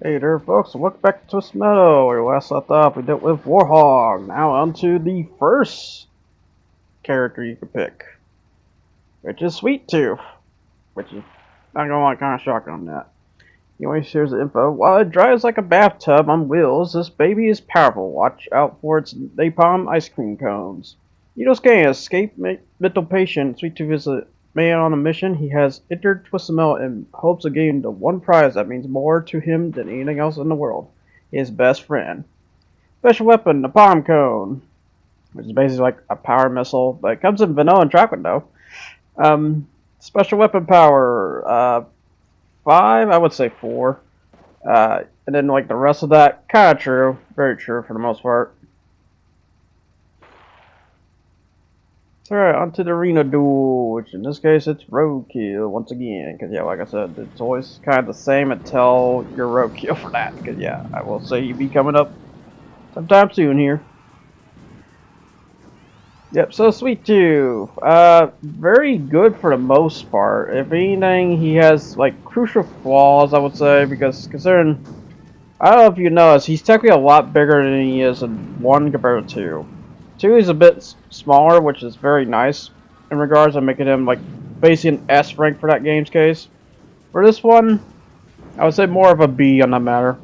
Hey there folks, welcome back to TwistedMetal. Where last left off we dealt with Warhog. Now on to the first character you can pick, which is Sweet Tooth, which is not gonna lie, kinda shocking on that. Anyways, here's the info. While it drives like a bathtub on wheels, this baby is powerful. Watch out for its napalm ice cream cones. You just can't escape mental patient. Sweet Tooth is a man on a mission. He has entered TwistedMetal in hopes of gaining the one prize that means more to him than anything else in the world. His best friend. Special weapon, the palm cone, which is basically like a power missile, but it comes in vanilla and chocolate though. Special weapon power, 5, I would say 4. And then like the rest of that, kind of true, very true for the most part. Alright, on to the arena duel, which in this case it's roadkill once again, because yeah, like I said, it's always kind of the same until you're roadkill for that, because yeah, I will say you'll be coming up sometime soon here. Yep, so Sweet Tooth, very good for the most part. If anything, he has like crucial flaws, I would say, because considering, I don't know if you notice, he's technically a lot bigger than he is in 1 compared to 2. 2 is a bit smaller, which is very nice in regards to making him like basically an S rank for that game's case. For this one, I would say more of a B on that matter.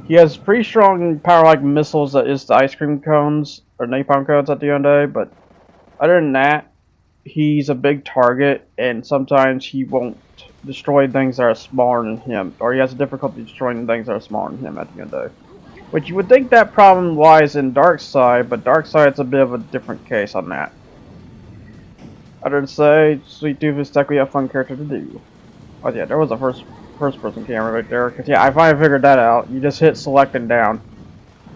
He has pretty strong power-like missiles that is the ice cream cones, or napalm cones at the end of the day, but other than that, he's a big target, and sometimes he won't destroy things that are smaller than him, or he has difficulty destroying things that are smaller than him at the end of the day. Which you would think that problem lies in Darkseid, but Darkseid's a bit of a different case on that. Other than say, Sweet Tooth is technically a fun character to do. Oh yeah, there was a first person camera right there, because yeah, I finally figured that out. You just hit select and down,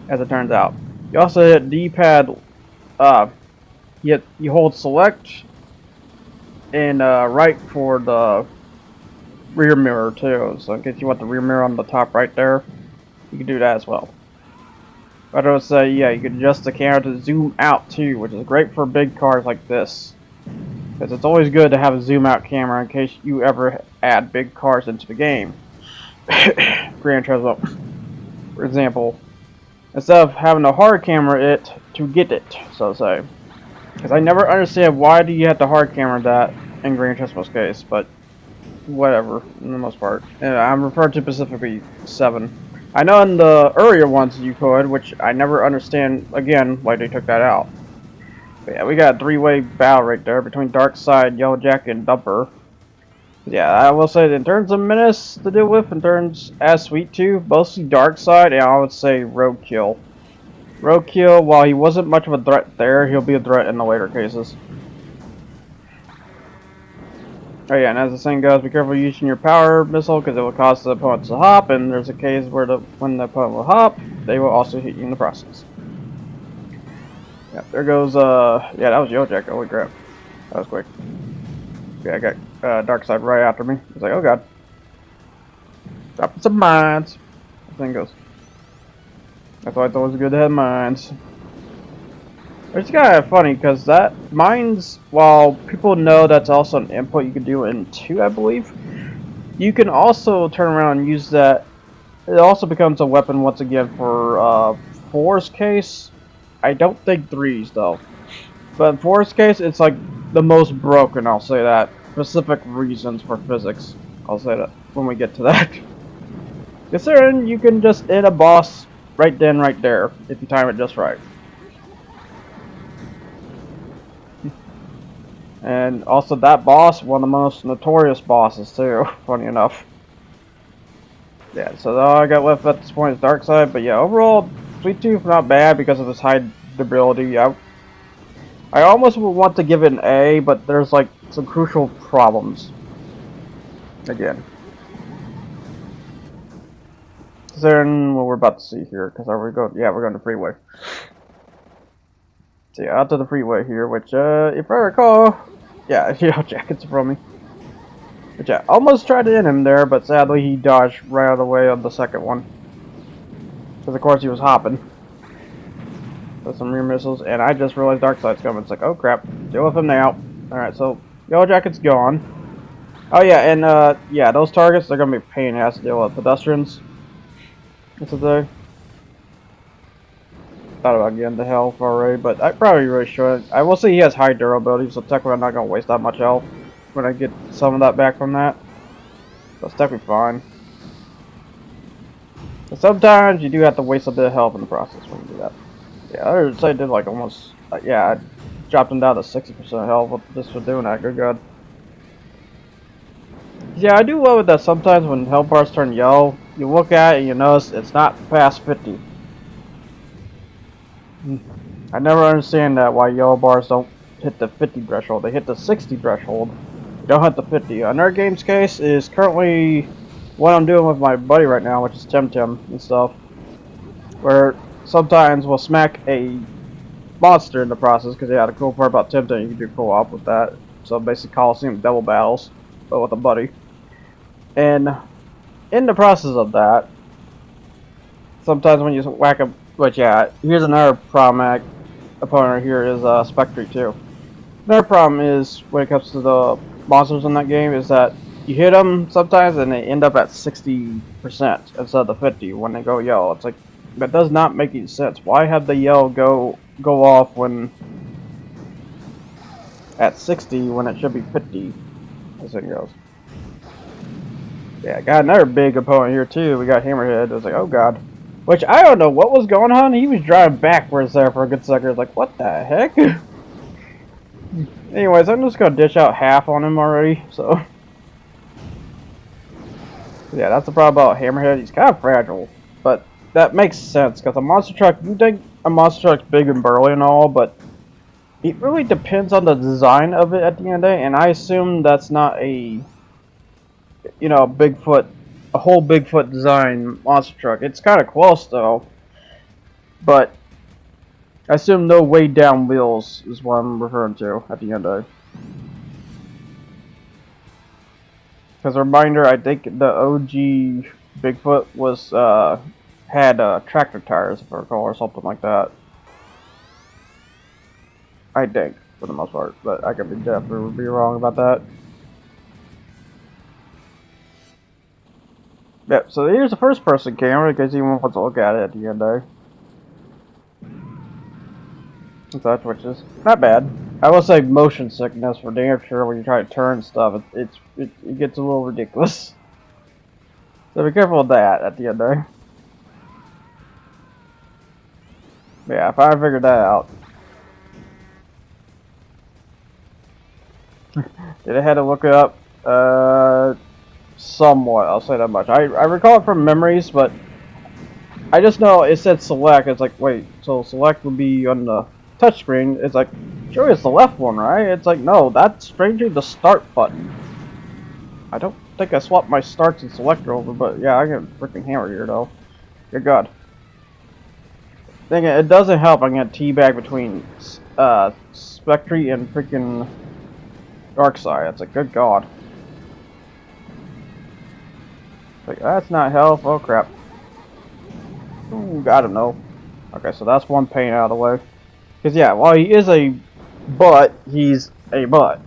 as it turns out. You also hit D-pad, you hold select and right for the rear mirror too. So in case you want the rear mirror on the top right there, you can do that as well. But I would say, yeah, you can adjust the camera to zoom out too, which is great for big cars like this. Because it's always good to have a zoom out camera in case you ever add big cars into the game. Gran Turismo, for example, instead of having a hard camera it to get it, so to say. Because I never understand why do you have to hard camera that in Gran Turismo's case, but whatever, in the most part. And I'm referring to specifically 7. I know in the earlier ones you could, which I never understand, again, why they took that out. But yeah, we got a 3-way battle right there between Darkseid, Yellowjacket, and Dumper. Yeah, I will say that in terms of menace to deal with, in terms as Sweet Tooth, mostly Darkseid, and I would say Roadkill. Roadkill, while he wasn't much of a threat there, he'll be a threat in the later cases. Oh yeah, and as the saying goes, be careful using your power missile because it will cause the opponent to hop, and there's a case where when the opponent will hop, they will also hit you in the process. Yeah, there goes, yeah, that was Yellowjacket, holy crap. That was quick. Yeah, I got Darkseid right after me. I was like, oh god. Dropping some mines. The thing goes. That's why it's always good to have mines. It's kind of funny because that mines, while people know that's also an input you can do in 2, I believe, you can also turn around and use that. It also becomes a weapon once again for 4's case. I don't think 3's though. But in 4's case, it's like the most broken, I'll say that. Specific reasons for physics. I'll say that when we get to that. Considering you can just hit a boss right then, right there, if you time it just right. And also that boss, one of the most notorious bosses too, funny enough. Yeah, so all I got left at this point is Darkseid, but yeah, overall, Sweet Tooth not bad because of his high durability. I almost would want to give it an A, but there's like some crucial problems. Again. Considering what we're about to see here, because are we going? Yeah, we're going to freeway. So yeah, out to the freeway here, which if I recall, yeah, Jacket's from me. But yeah, almost tried to hit him there, but sadly he dodged right out of the way of the second one. Because of course he was hopping. With some rear missiles, and I just realized Darkseid's coming. It's like, oh crap, deal with him now. Alright, so Yellowjacket's gone. Oh yeah, and yeah, those targets they're gonna be a pain in the ass to deal with. Pedestrians. That's what they thought about getting the health already, but I probably really should. I will say he has high durability, so technically I'm not gonna waste that much health when I get some of that back from that. That's technically fine. But sometimes you do have to waste a bit of health in the process when you do that. Yeah, I would say I did like almost. Yeah, I dropped him down to 60% health just for doing that. Good God. Yeah, I do love it that sometimes when health bars turn yellow, you look at it and you notice it's not past 50. I never understand that why yellow bars don't hit the 50 threshold. They hit the 60 threshold. They don't hit the 50. On our game's case is currently what I'm doing with my buddy right now, which is Tim and stuff. Where sometimes we'll smack a monster in the process, because yeah, the cool part about Tim you can do co-op with that. So basically Coliseum double battles, but with a buddy. And in the process of that, sometimes when you whack a, but yeah, here's another problematic opponent here is Spectre too. Another problem is when it comes to the monsters in that game is that you hit them sometimes and they end up at 60% instead of the 50 when they go yellow. It's like that does not make any sense. Why have the yellow go off when at 60 when it should be 50 as it goes? Yeah, got another big opponent here too. We got Hammerhead. I was like, oh god. Which I don't know what was going on. He was driving backwards there for a good second. I was like, what the heck? Anyways, I'm just gonna dish out half on him already. So yeah, that's the problem about Hammerhead. He's kind of fragile, but that makes sense because a monster truck. You think a monster truck's big and burly and all, but it really depends on the design of it at the end of the day. And I assume that's not a Bigfoot, a whole Bigfoot design monster truck. It's kind of close though, but I assume no weighed down wheels is what I'm referring to at the end of it. As a reminder, I think the OG Bigfoot was had tractor tires, if I recall, or something like that. I think, for the most part, but I could definitely be wrong about that. Yep, so here's the first person camera, in case anyone wants to look at it at the end there. So which is not bad. I will say motion sickness for damn sure when you try to turn stuff, it gets a little ridiculous. So be careful with that at the end there. Yeah, I finally figured that out. Did I had to look it up? Somewhat, I'll say that much. I recall it from memories, but I just know it said select. It's like, wait, so select would be on the touchscreen. It's like, sure, it's the left one, right? It's like, no, that's strangely the start button. I don't think I swapped my starts and selector over, but yeah, I get freaking hammered here, though. Good God. Thing it doesn't help. I get teabag between Spectre and freaking Darkseid. It's like, good God. Like, that's not health. Oh crap. Ooh, I don't know. Okay, so that's one pain out of the way. Because yeah, while he is a butt, he's a butt.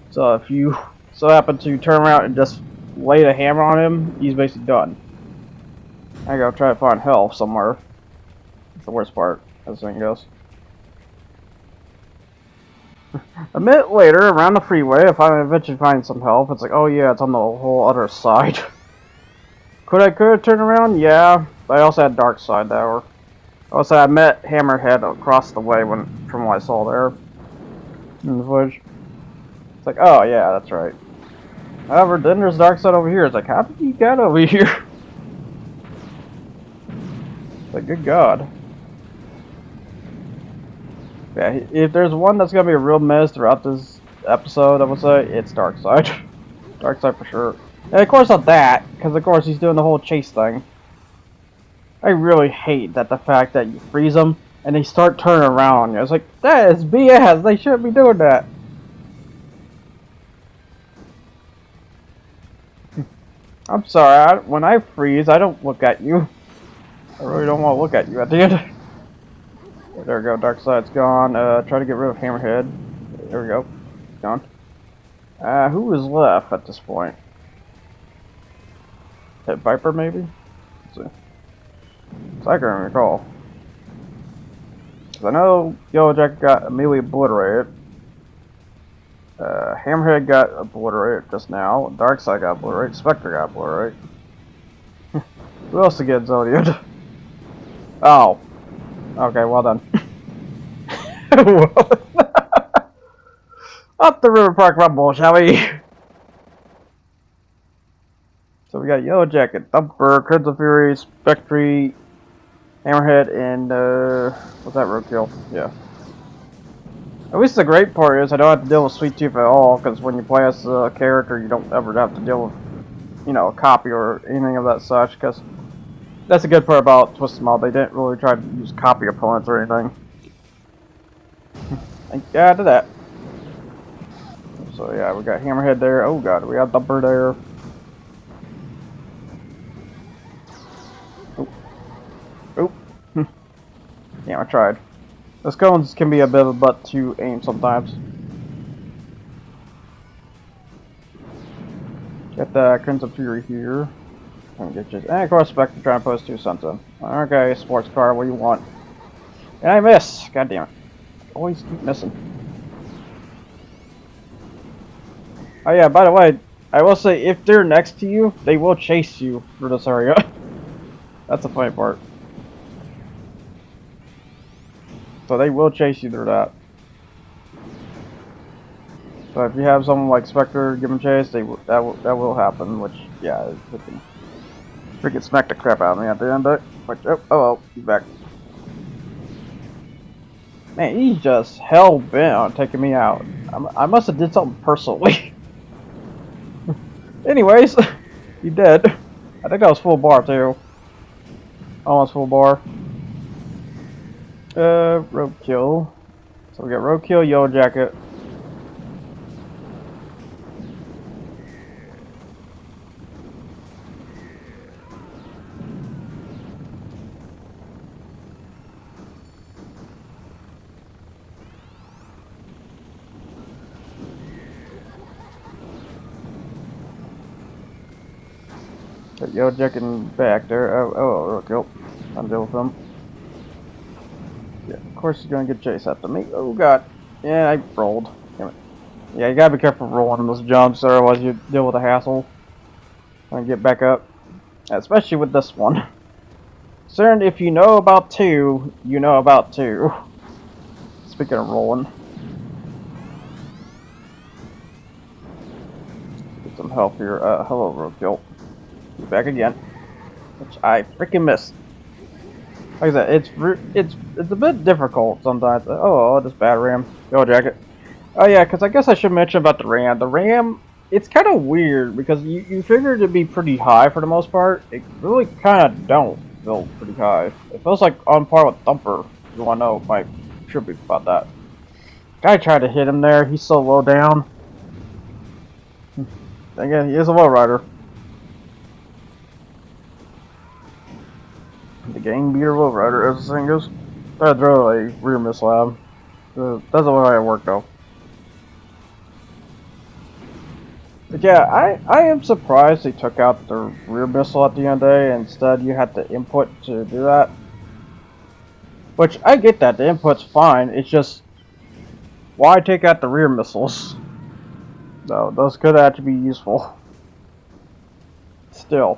So if you so happen to turn around and just lay the hammer on him, he's basically done. I gotta try to find health somewhere. That's the worst part, as the thing goes. A minute later, around the freeway, if I eventually find some health, it's like, oh yeah, it's on the whole other side. Could I turn around? Yeah, but I also had Darkseid there. Also, I met Hammerhead across the way from what I saw there in the footage. It's like, oh yeah, that's right. However, then there's Darkseid over here. It's like, how did he get over here? It's like, good God. Yeah, if there's one that's gonna be a real mess throughout this episode, I would say it's Darkseid. Darkseid for sure. And of course not that, because of course he's doing the whole chase thing. I really hate that the fact that you freeze them and they start turning around on you. It's like, that is BS. They shouldn't be doing that. I'm sorry. When I freeze, I don't look at you. I really don't want to look at you at the end. There we go. Darkseid's gone. Try to get rid of Hammerhead. There we go. Gone. Who is left at this point? Hit Viper, maybe? Let's see. So I can recall. Because I know Yellow Jacket got immediately obliterated. Hammerhead got obliterated just now. Darkseid got obliterated. Spectre got obliterated. Who else to get Zodiac? Oh. Okay, well done. Up the River Park Rumble, shall we? So we got Yellow Jacket, Thumper, Crimson Fury, Spectre, Hammerhead, and what's that roadkill? Yeah. At least the great part is I don't have to deal with Sweet Tooth at all, because when you play as a character, you don't ever have to deal with, you know, a copy or anything of that such, because that's a good part about TwistedMetal. They didn't really try to use copy opponents or anything. Thank God to that. So yeah, we got Hammerhead there. Oh god, we got Thumper there. Oh. Yeah, I tried. The cones can be a bit of a butt to aim sometimes. Get the Crimson Fury here. And get just, and of course, Spectre trying to post 2 cents in. Okay, sports car, what do you want? And I miss! God damn it. Always keep missing. Oh yeah, by the way, I will say, if they're next to you, they will chase you through this area. That's the funny part. So they will chase you through that. So if you have someone like Spectre give them chase, that will happen. Which, yeah, freaking smack the crap out of me at the end of it. Which, oh, he's back. Man, he's just hell bent on taking me out. I must have did something personally. Anyways, he dead. I think that was full bar too. Almost full bar. Roadkill. So we got Roadkill, Yellow Jacket. Got Yellow Jacket back there. Oh, Roadkill. I'm dealing with him. Yeah, of course he's gonna get chased after me. Oh god. Yeah, I rolled. Damn it. Yeah, you gotta be careful rolling those jumps, otherwise you deal with a hassle. And get back up. Especially with this one. Concerned if you know about 2, you know about 2. Speaking of rolling. Get some help here. Hello, Roadkill. Back again. Which I freaking missed. Like I said, it's a bit difficult sometimes. Oh, this bad ram. Yellow Jacket. Oh yeah, because I guess I should mention about the ram. The ram, it's kind of weird because you figure it to be pretty high for the most part. It really kind of don't feel pretty high. It feels like on par with Thumper. If you want to know my tribute about that. Guy tried to hit him there. He's so low down. Again, he is a low rider. The game beater low rider, as the thing goes. I'd throw a rear missile at him. That's the way it worked though. But yeah, I am surprised they took out the rear missile at the end of the day. Instead, you had to input to do that. Which, I get that. The input's fine. It's just, why take out the rear missiles? No, those could actually be useful. Still.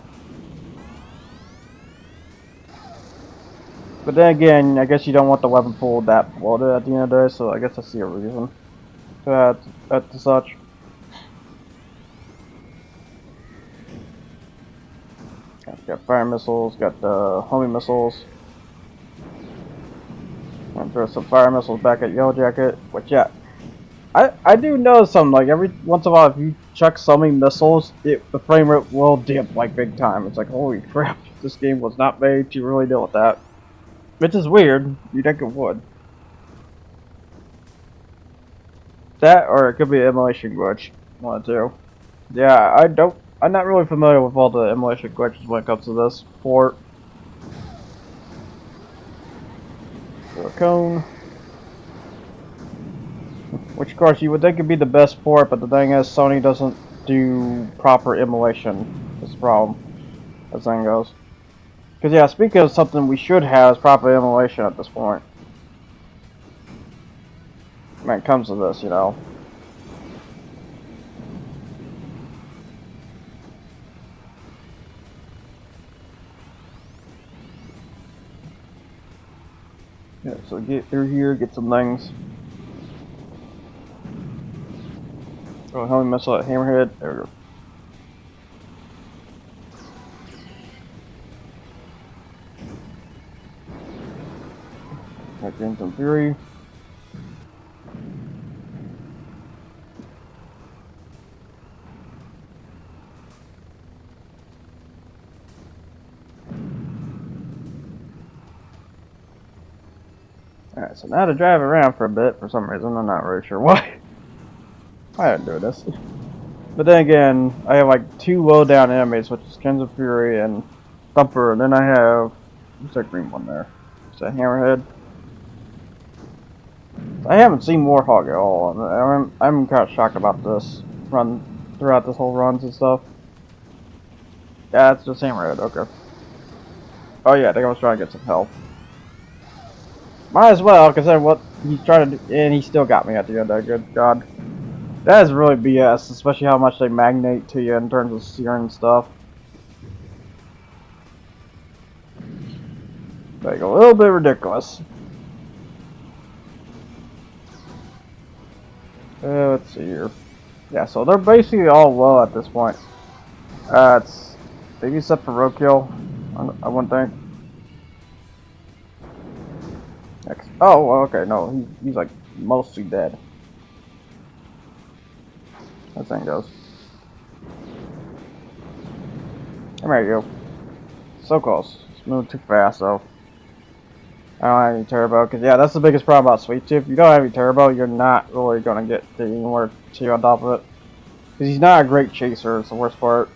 But then again, I guess you don't want the weapon pool that bloated at the end of the day, so I guess I see a reason for that to such. Got fire missiles, got the homing missiles. And throw some fire missiles back at Yellow Jacket, which yeah. I do notice something, like every once in a while if you chuck so many missiles, the frame rate will dip like big time. It's like, holy crap, this game was not made to really deal with that. Which is weird, you'd think it would. That, or it could be an emulation glitch, one or two. Yeah, I'm not really familiar with all the emulation glitches when it comes to this port. A cone. Which, of course, you would think would be the best port, but the thing is, Sony doesn't do proper emulation. That's the problem, as the thing goes. Because, yeah, speaking of something we should have is proper emulation at this point. When it comes to this, you know. Yeah, so get through here, get some things. Oh, how we mess up Hammerhead? There we go. Got Crimson Fury. Alright, so now to drive around for a bit, for some reason, I'm not really sure why. I didn't do this. But then again, I have like 2 low down enemies, which is Crimson Fury and Thumper, and then I have, what's that green one there? Is that Hammerhead? I haven't seen Warhog at all. I'm kind of shocked about this run, throughout this whole runs and stuff. Yeah, it's just Hammerhead, okay. Oh yeah, I think I was trying to get some health. Might as well, because then what he's trying to do, and he still got me at the end there, good god. That is really BS, especially how much they magnate to you in terms of searing stuff. Like, a little bit ridiculous. Let's see here. Yeah, so they're basically all low at this point. It's maybe except for Roadkill, I wouldn't think. Oh, well, okay, no, he's like mostly dead. That thing goes. There you go. So close. It's moving too fast, though. I don't have any turbo, because yeah, that's the biggest problem about Sweet Tooth. If you don't have any turbo, you're not really going to get anywhere to on top of it. Because he's not a great chaser, it's the worst part.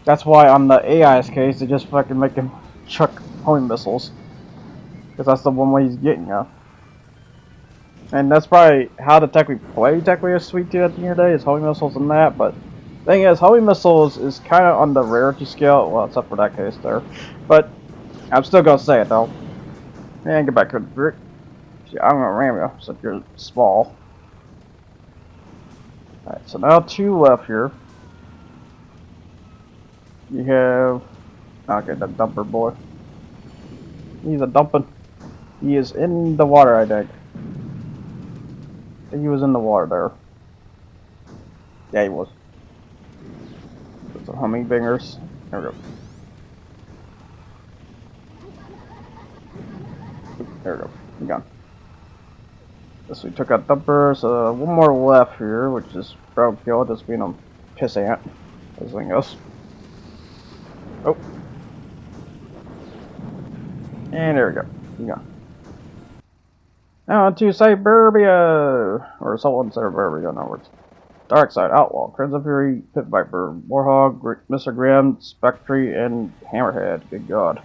That's why on the AI's case, they just fucking make him chuck homing missiles. Because that's the one way he's getting you. And that's probably how to technically play a Sweet Tooth at the end of the day, is homing missiles and that, but the thing is, homing missiles is kind of on the rarity scale, well, except for that case there. But I'm still going to say it, though. And get back to the brick. See, I'm gonna ram you since you're small. Alright, so now 2 left here. You have. Okay, the dumper boy. He's a dumping. He is in the water, I think. He was in the water there. Yeah, he was. Put some hummingbingers. There we go. There we go. He gone. Guess we took out Thumper, so 1 more left here, which is Roadkill, just being a piss ant. This thing goes. Oh. And there we go. He gone. Now on to Suburbia! Or someone Suburbia, in other words. Dark Side, Outlaw, Crimson Fury, Pit Viper, Warhog, Mr. Grimm, Spectre, and Hammerhead. Good god.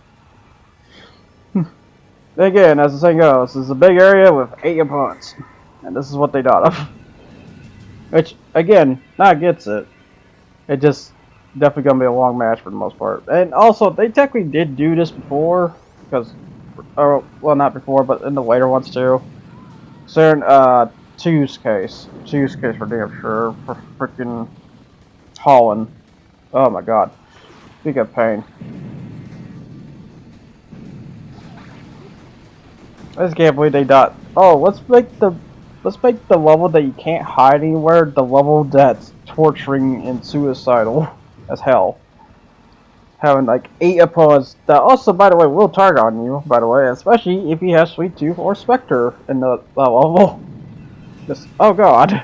Again, as the saying goes, this is a big area with 8 opponents. And this is what they thought of. Which, again, not gets it. It just definitely gonna be a long match for the most part. And also, they technically did do this before. Because, well, not before, but in the later ones too. So in Two's case for damn sure, for freaking Holland. Oh my god. Speak of pain. I just can't believe they thought, oh, let's make the level that you can't hide anywhere the level that's torturing and suicidal as hell. Having like 8 opponents that also, by the way, will target on you, by the way, especially if you have Sweet Tooth or Spectre in that level. Just, oh god.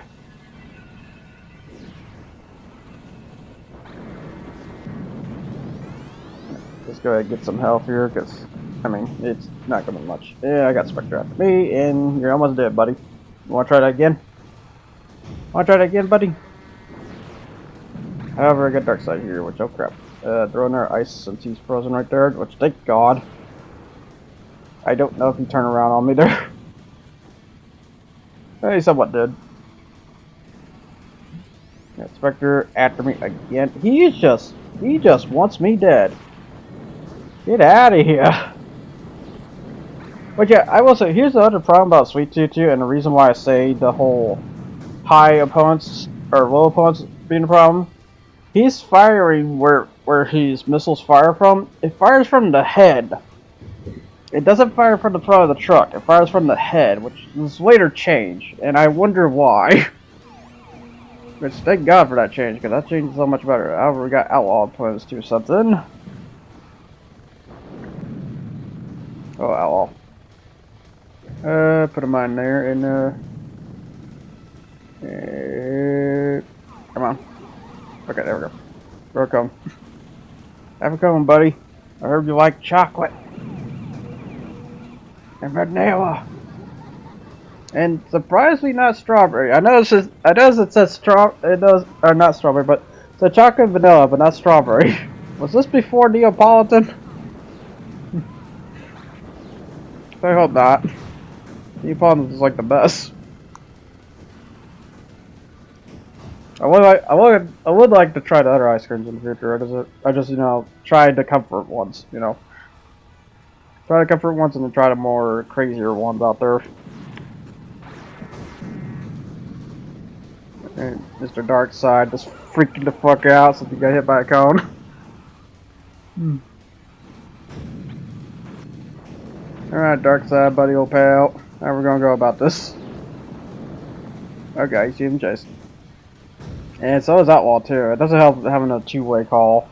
Let's go ahead and get some health here, because, I mean, it's not gonna be much. Yeah, I got Spectre after me, and you're almost dead, buddy. You wanna try that again? Buddy? However, I got Dark Side here, which, oh crap. Throwing our ice since he's frozen right there, which, thank god. I don't know if he turned around on me there. He somewhat did. Spectre after me again. He just wants me dead. Get out of here. But yeah, I will say, here's the other problem about Sweet Tooth too, and the reason why I say the whole high opponents or low opponents being a problem. He's firing where his missiles fire from. It fires from the head. It doesn't fire from the front of the truck. It fires from the head, which was later changed, and I wonder why. Which thank God for that change, because that changed so much better. However, we got outlaw opponents too. Something. Oh, outlaw. Put a mine there, and come on. Okay, there we go. Welcome. Have a come, buddy. I heard you like chocolate and vanilla, and surprisingly not strawberry. I noticed it says it does, or not strawberry, but it's a chocolate and vanilla, but not strawberry. Was this before Neapolitan? I hope not. Neapolitan is like the best. I would like to try the other ice creams in the future. I just tried the comfort ones. Try the comfort ones and then try the more crazier ones out there. And Mr. Darkside just freaking the fuck out since he got hit by a cone. Alright, Darkside, buddy, old pal. How we gonna go about this? Okay, you see him chase. And so is Outlaw too. It doesn't help having a two-way call.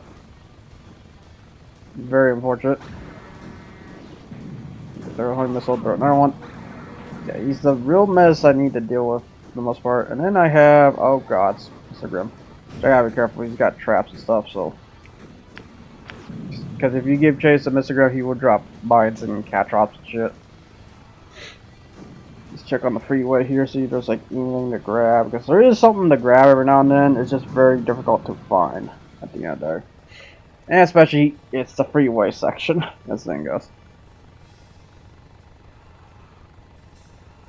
Very unfortunate. They're only missile throw. Another one. Yeah, he's the real mess I need to deal with for the most part. And then I have, oh god, Mr. Grim. I gotta be careful. He's got traps and stuff, so. Because if you give chase to Mr. Grim, he will drop mines and cat traps and shit. Let's check on the freeway here, see if there's like anything to grab. Because there is something to grab every now and then. It's just very difficult to find at the end there. And especially, it's the freeway section, as the thing goes.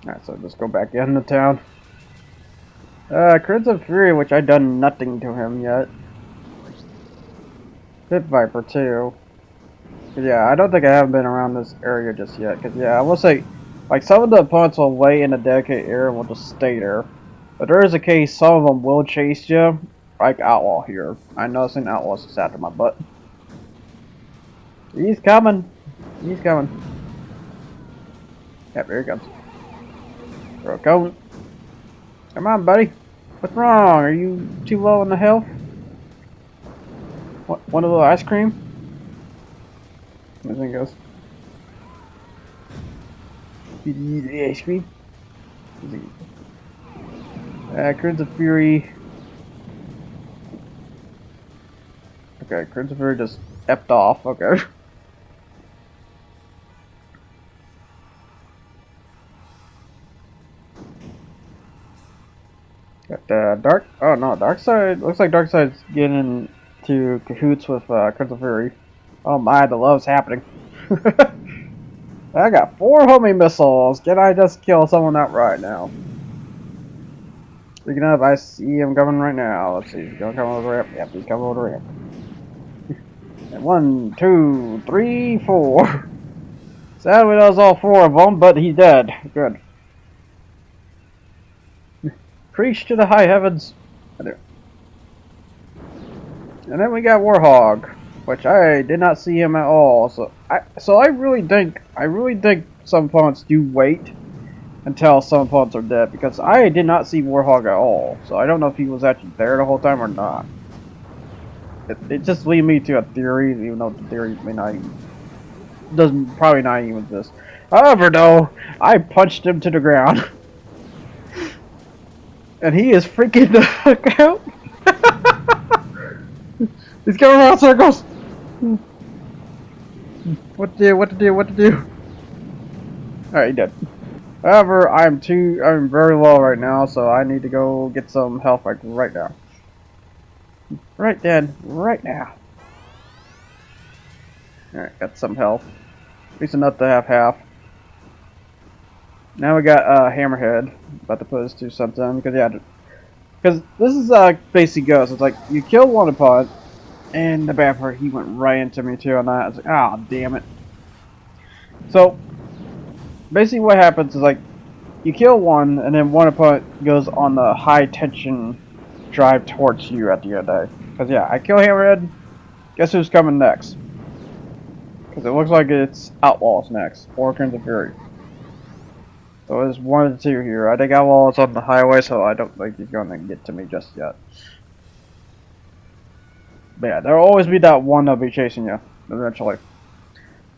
Alright, so just go back into town. Crimson Fury, which I've done nothing to him yet. Pit Viper, too. Yeah, I don't think I have been around this area just yet. Because, yeah, I will say, like, some of the opponents will lay in a dedicated area and will just stay there. But there is a case some of them will chase you. Like Outlaw here. I know it's an Outlaw just after my butt. He's coming. He's coming. Yep, here he comes. Throw a cone. Come on, buddy. What's wrong? Are you too low in the health? What? Want a little ice cream? This thing goes. You eat the ice cream? Crimson Fury. Okay, Crimson Fury just effed off. Okay. Got Dark. Oh no, Darkside. Looks like Darkside's getting into cahoots with Crimson Fury. Oh my, the love's happening. I got 4 homing missiles. Can I just kill someone outright now? Speaking of, I see him coming right now. Let's see, he's gonna come over the ramp. Yep, he's coming over the ramp. And 1, 2, 3, 4. Sadly, that was all 4 of them, but he's dead. Good. Preach to the high heavens. And then we got Warhog, which I did not see him at all. So I really think some opponents do wait until some opponents are dead, because I did not see Warhog at all. So I don't know if he was actually there the whole time or not. It just leads me to a theory, even though the theory may not even, probably not even exist. However, though, I punched him to the ground. And he is freaking the fuck out. He's going around circles. What to do? Alright, he did. However, I'm very low right now, so I need to go get some health like right now. Right then, right now. Alright, got some health. At least enough to have half. Now we got Hammerhead. About to put his 2 cents in, because yeah, Because this is basic goes. It's like you kill one opponent, and the bad part, he went right into me too on that. I was like, ah, damn it. So basically, what happens is like you kill one, and then one opponent goes on the high tension drive towards you at the end of the day. Because yeah, I kill Hammerhead. Guess who's coming next? Because it looks like it's Outlaws next, or Crimson Fury. So it's one of the two here. I think Outlaws on the highway, so I don't think he's going to get to me just yet. But yeah, there'll always be that one that'll be chasing you, eventually.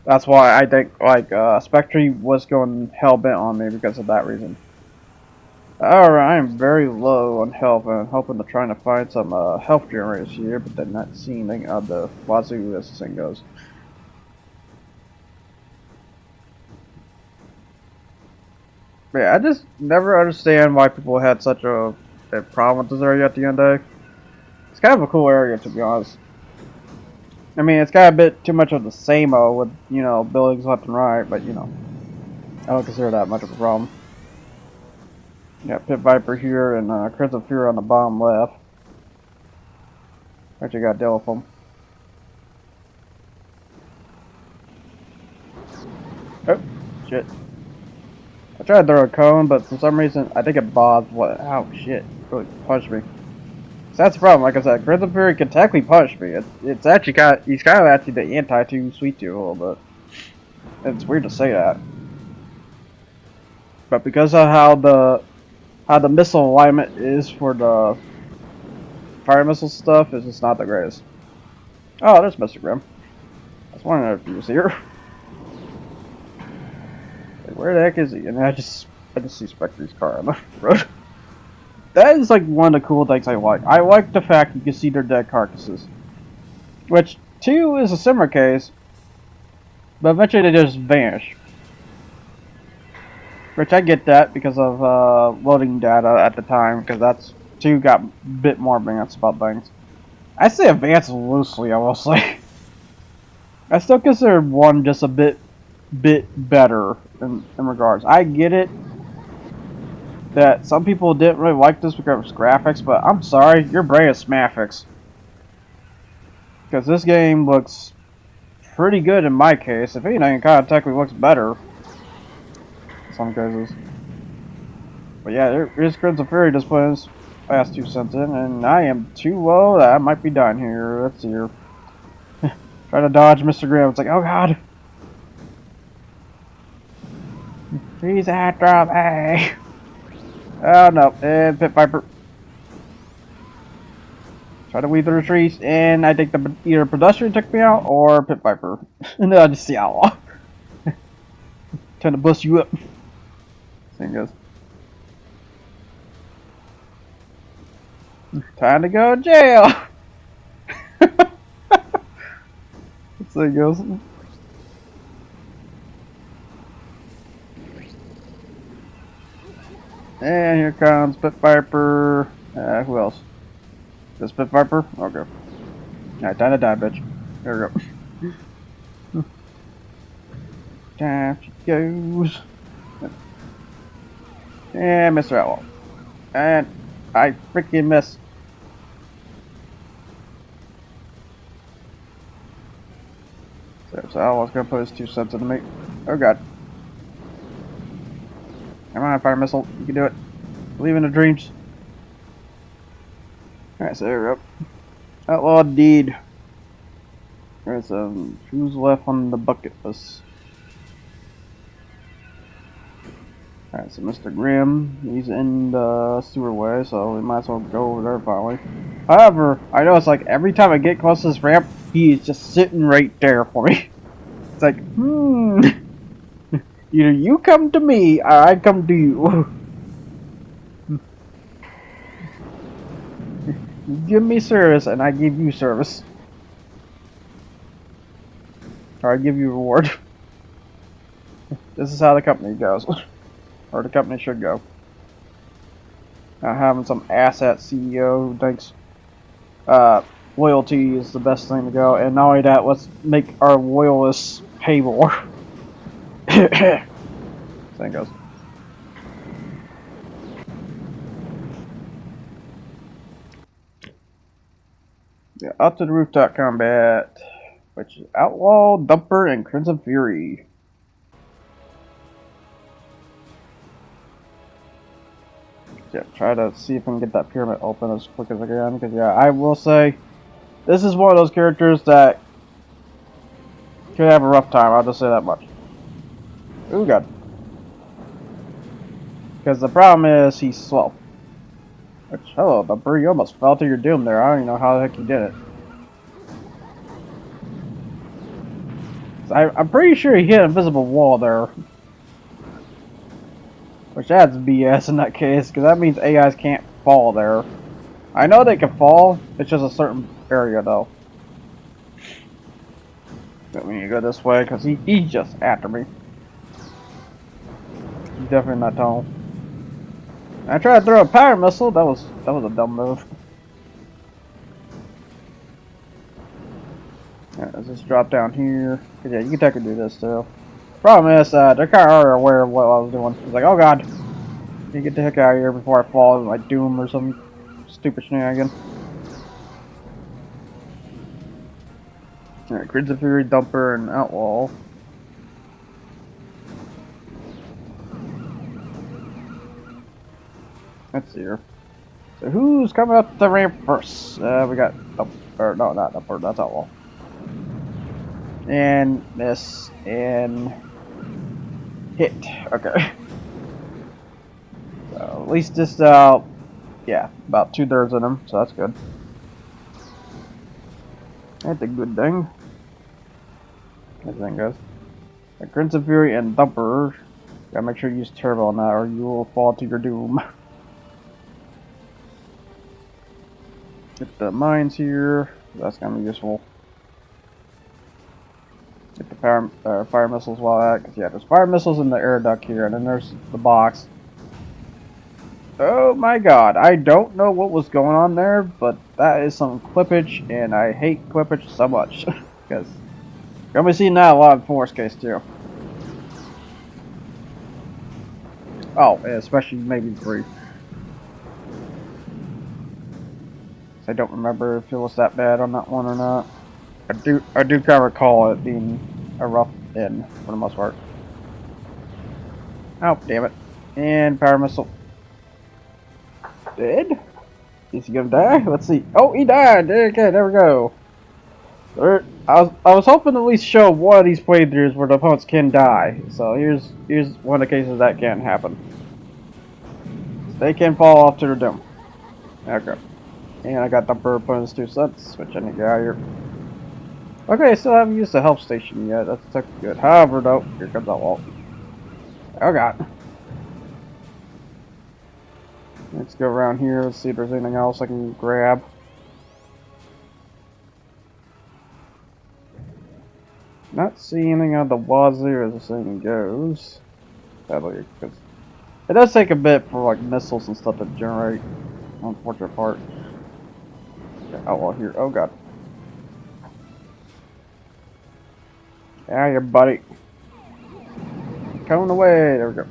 That's why I think, like, Spectre was going hell-bent on me because of that reason. Alright, I am very low on health, and I'm hoping to trying to find some health generators here, but then not seeing anything of the wazoo as this thing goes. But yeah, I just never understand why people had such a problem with this area at the end of the day. It's kind of a cool area, to be honest. I mean, it's got a bit too much of the same-o with, you know, buildings left and right, but, you know, I don't consider that much of a problem. Yeah, Pit Viper here and Crimson Fury on the bottom left. Actually got to deal with them. Oh, shit. I tried to throw a cone, but for some reason, I think it bobbed. What? Oh, shit. It really punched me. So that's the problem. Like I said, Crimson Fury can technically punch me. It's actually he's kind of actually the anti to Sweet Tooth a little bit. It's weird to say that. But because of how the missile alignment is for the fire missile stuff, it's just not the greatest. Oh, there's Mr. Grimm. I was wondering if he was here. Like, where the heck is he? And I just see Spectre's car on the road. That is like one of the cool things I like. I like the fact you can see their dead carcasses. Which, 2 is a similar case, but eventually they just vanish. Which I get that because of loading data at the time, because that's 2 got a bit more advanced about things. I say advanced loosely, I will say. I still consider 1 just a bit better in regards. I get it that some people didn't really like this because of its graphics, but I'm sorry, your brain is Smafix. Because this game looks pretty good in my case. If anything, it kind of technically looks better in some cases. But yeah, here's Crimson Fury just putting his last 2 cents in, and I am too low that I might be dying here. Let's see here. Try to dodge Mr. Grimm. It's like, oh god. He's after me. Oh no, and Pit Viper. Try to weave through the trees, and I think either pedestrian took me out or Pit Viper. And then I just see Outlaw. Trying to bust you up. Thing goes. Time to go to jail. Thing goes. And here comes Pit Viper. Who else? This Pit Viper? Okay. Alright, time to die, bitch. There we go. Down she goes. And Mr. Outlaw. And I freaking missed. So Outlaw's gonna put his 2 cents into me. Oh god. Come on, fire missile. You can do it. Believe in the dreams. Alright, so there we go. Outlaw deed. There's who's left on the bucket list. Alright, so Mr. Grimm, he's in the sewerway, so we might as well go over there finally. However, I notice like every time I get close to this ramp, he is just sitting right there for me. It's like, either you come to me, or I come to you. You give me service, and I give you service. Or I give you reward. This is how the company goes. Or the company should go. Not having some asset CEO who thinks loyalty is the best thing to go, and not only that, let's make our loyalists pay more. Thing goes. Yeah, up to the rooftop combat, which is Outlaw, Dumper, and Crimson Fury. Yeah, try to see if I can get that pyramid open as quick as I can, because yeah, I will say, this is one of those characters that could have a rough time, I'll just say that much. Ooh, God. Because the problem is, he's slow. Which, hello, Dumper, you almost fell to your doom there, I don't even know how the heck you did it. I'm pretty sure he hit an invisible wall there. Which adds BS in that case, because that means AIs can't fall there. I know they can fall, it's just a certain area though. Don't mean to go this way, because he's just after me. He's definitely not tall. I tried to throw a power missile, that was a dumb move. Alright, let's just drop down here. Cause yeah, you can technically do this too. Problem is, they're kinda already aware of what I was doing. It's like, oh god, you get the heck out of here before I fall in like Doom or some stupid shenanigan. Alright, Crimson Fury, Dumper, and Outlaw. Let's see here. So who's coming up the ramp first? We got Dumper, no, not Dumper, that's Outlaw. And miss, and hit. Okay. So at least this, yeah, about 2/3 of them, so that's good. That's a good thing. Everything goes. Crimson Fury and Dumper. Gotta make sure you use turbo on that, or you will fall to your doom. Get the mines here. That's gonna be useful. Get the fire missiles while that, because yeah, there's fire missiles in the air duct here, and then there's the box. Oh my god, I don't know what was going on there, but that is some clippage, and I hate clippage so much. Because you're gonna be seeing that a lot in Force Case too. Oh, especially maybe 3. I don't remember if it was that bad on that one or not. I do kind of recall it being a rough end for the most part. Oh, damn it. And power missile. Dead? Is he gonna die? Let's see. Oh, he died! Okay, there we go. I was hoping to at least show one of these playthroughs where the opponents can die. So here's one of the cases that can happen. They can fall off to their doom. Okay. And I got Dumper opponents 2 sets, which I need to get out of here. Okay, still haven't used the help station yet. That's good. However, though, here comes Outlaw. Oh god. Let's go around here. Let's see if there's anything else I can grab. Not seeing anything on the wazoo as this thing goes. Sadly, because it does take a bit for like missiles and stuff to generate. Unfortunate part. Okay, Outlaw here. Oh god. Yeah, your buddy. Coming away. There we go.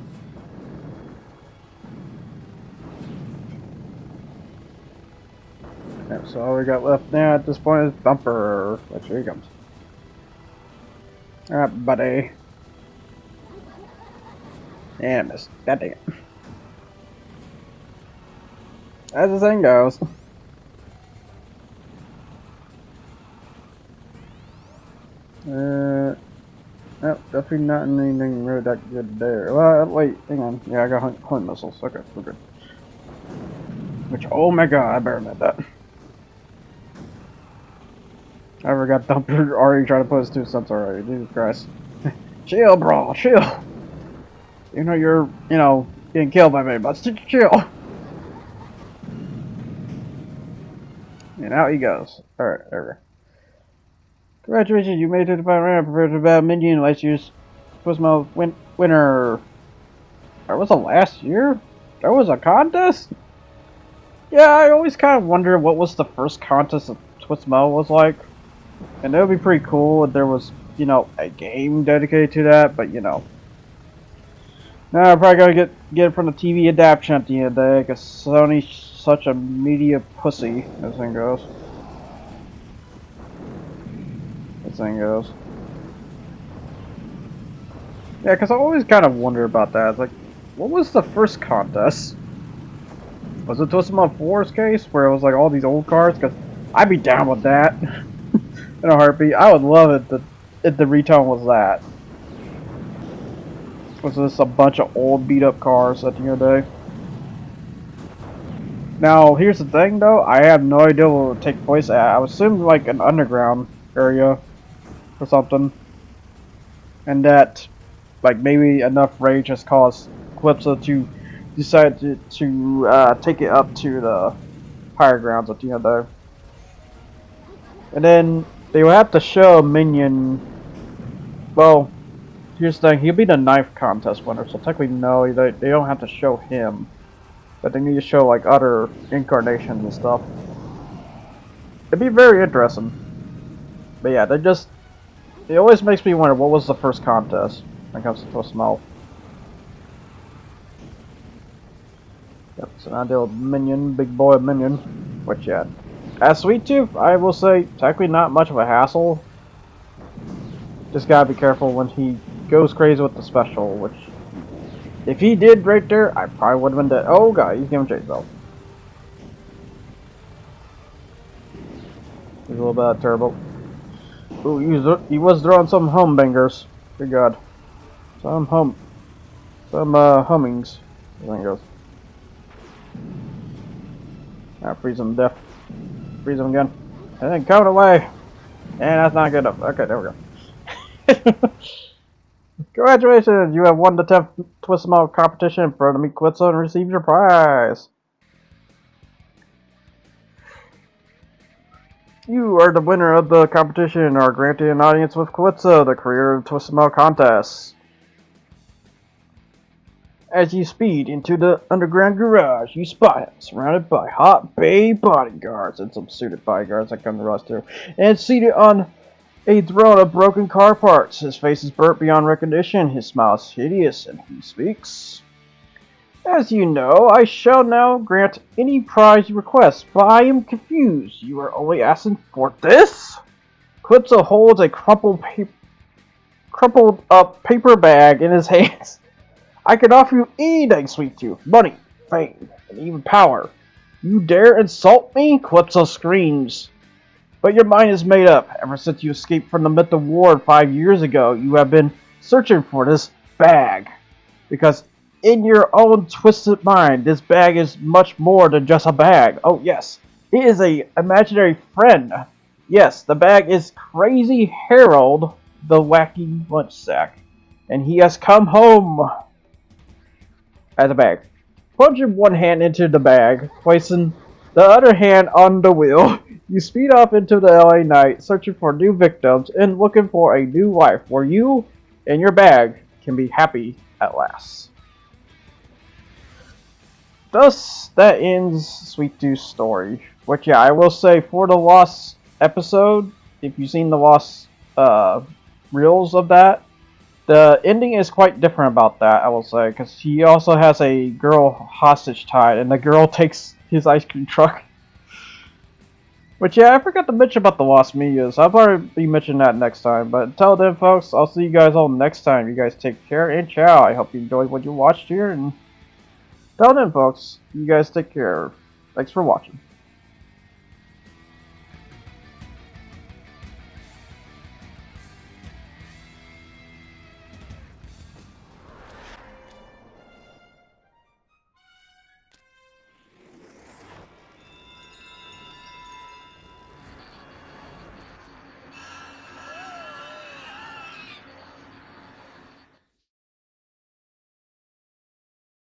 Yeah, so all we got left now at this point is Dumper. Which here he comes. Alright, buddy. And missed. God dang it. As the thing goes. No, definitely not anything really that good there. Well, wait, hang on. Yeah, I got hunt missiles. Okay, we're good. Which, oh my god, I better admit that. I forgot Dumper already trying to put his 2 cents already. Jesus Christ. Chill, bro, chill. You know you're, getting killed by me, but chill. And out he goes. Alright, there we go. Congratulations, you made it to the final round. Prepared to battle minion. Last year's TwistedMetal winner. That was the last year? There was a contest? Yeah, I always kind of wonder what was the first contest of TwistedMetal was like. And it would be pretty cool if there was, a game dedicated to that, but Now I'm probably gonna get it from the TV adaptation at the end of the day, because Sony's such a media pussy, as thing goes. thing goes. Yeah, because I always kind of wonder about that. It's like, what was the first contest? Was it TwistedMetal 4's case, where it was like all these old cards? Because I'd be down with that in a heartbeat. I would love it if the retone was that. Was this a bunch of old beat up cars at the end of the day? Now, here's the thing though, I have no idea what would take place at. I would assume like an underground area or something. And that, like, maybe enough rage has caused Calypso to decide to take it up to the higher grounds at the end of the day. And then they will have to show Minion. Well, here's the thing, he'll be the 9th contest winner, so technically no, they don't have to show him. But they need to show like other incarnations and stuff. It'd be very interesting. But yeah, it always makes me wonder what was the first contest when it comes to TwistedMetal. Yep, so now deal with Minion, big boy Minion. Which yeah. As Sweet Tooth, I will say technically not much of a hassle. Just gotta be careful when he goes crazy with the special, which if he did right there, I probably would have been dead. Oh god, he's giving chase though. He's a little bit of turbo. Ooh, he was throwing some humbangers. Good god. Some hummings. I think it goes. Alright, freeze him to death. Freeze him again. And then count away. And that's not good enough. Okay, there we go. Congratulations! You have won the 10th TwistedMetal competition for to meet Calypso and receive your prize. You are the winner of the competition and are granted an audience with Calypso, the creator of TwistedMetal contests. As you speed into the underground garage, you spot him surrounded by hot bay bodyguards and some suited bodyguards that come to Rust too, and seated on a throne of broken car parts. His face is burnt beyond recognition, his smile is hideous, and he speaks. As you know, I shall now grant any prize you request, but I am confused. You are only asking for this? Calypso holds a crumpled up paper bag in his hands. I can offer you anything, Sweet Tooth. Money, fame, and even power. You dare insult me? Calypso screams. But your mind is made up. Ever since you escaped from the Mythic Ward 5 years ago, you have been searching for this bag. Because in your own twisted mind, this bag is much more than just a bag. Oh yes, it is an imaginary friend. Yes, the bag is Crazy Harold, the wacky lunch sack. And he has come home. At the bag. Plunging one hand into the bag, placing the other hand on the wheel, you speed off into the LA night, searching for new victims and looking for a new life where you and your bag can be happy at last. Thus, that ends Sweet Tooth's story. Which, yeah, I will say for the Lost episode, if you've seen the Lost reels of that, the ending is quite different about that, I will say, because he also has a girl hostage tied, and the girl takes his ice cream truck. Which, yeah, I forgot to mention about the Lost Medias. I'll probably be mentioning that next time. But until then, folks, I'll see you guys all next time. You guys take care and ciao. I hope you enjoyed what you watched here. And until then, folks, you guys take care. Thanks for watching.